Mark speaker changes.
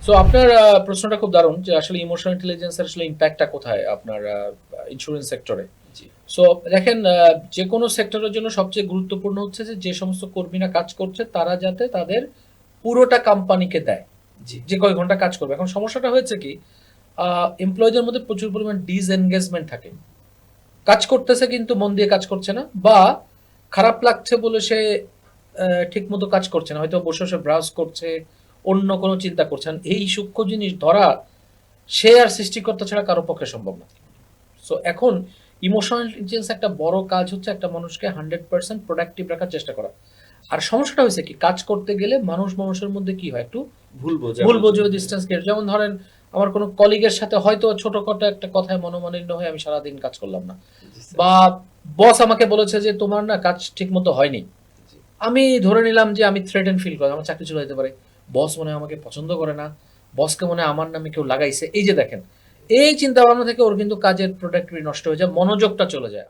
Speaker 1: So আপনার প্রশ্নটা খুব দারুণ যে আসলে ইমোশনাল ইন্টেলিজেন্সের আসলে ইম্প্যাক্টটা কোথায় আপনার ইন্স্যুরেন্স সেক্টরে।
Speaker 2: জি,
Speaker 1: সো দেখেন, যে কোনো সেক্টরের জন্য সবচেয়ে গুরুত্বপূর্ণ হচ্ছে যে যে সমস্ত কর্মীরা কাজ করছে তারা যাতে তাদের পুরোটা কোম্পানিকে দেয়,
Speaker 2: জি,
Speaker 1: যে কয় ঘন্টা কাজ করবে। এখন সমস্যাটা হয়েছে কি, এমপ্লয়ীদের মধ্যে প্রচুর পরিমাণ ডিসএনগেজমেন্ট থাকে, কাজ করতেছে কিন্তু মন দিয়ে কাজ করছে না, বা খারাপ লাগছে বলে সে ঠিক মতো কাজ করছে না, হয়তো বসে বসে ব্রাউজ করছে, অন্য কোনো চিন্তা করছে না। এই সূক্ষ্ম জিনিস ধরা সে আর সৃষ্টিকর্তা ছাড়া কারো পক্ষে সম্ভব না। সো এখন ইমোশনাল ইন্টেলিজেন্স একটা বড় কাজ হচ্ছে একটা মানুষকে 100% প্রোডাক্টিভ রাখার চেষ্টা করা। আর সমস্যাটা হয়েছে কি, কাজ করতে গেলে মানুষ মানুষের মধ্যে কি হয়, একটু
Speaker 2: ভুল
Speaker 1: ভুল
Speaker 2: বোঝাবুঝি
Speaker 1: বোঝে,
Speaker 2: হয়।
Speaker 1: Distance create. যেমন ধরেন, আমার কোনো কলিগের সাথে হয়তো ছোটখাটো একটা কথায় মনোমালিন্য হয়ে আমি সারাদিন কাজ করলাম না,
Speaker 2: জি স্যার।
Speaker 1: বা বস আমাকে বলেছে যে তোমার না কাজ ঠিক মতো হয়নি।
Speaker 2: জি,
Speaker 1: আমি ধরে নিলাম যে আমি থ্রেটেন ফিল করি, আমার চাকরি চলে যেতে পারে, বস মনে হয় আমাকে পছন্দ করে না, বসকে মনে হয় আমার নামে কেউ লাগাইছে। এই যে দেখেন, এই চিন্তা ভাবনা থেকে ওর কিন্তু কাজের প্রোডাক্টিভিটি নষ্ট হয়ে যায়, মনোযোগটা চলে যায়।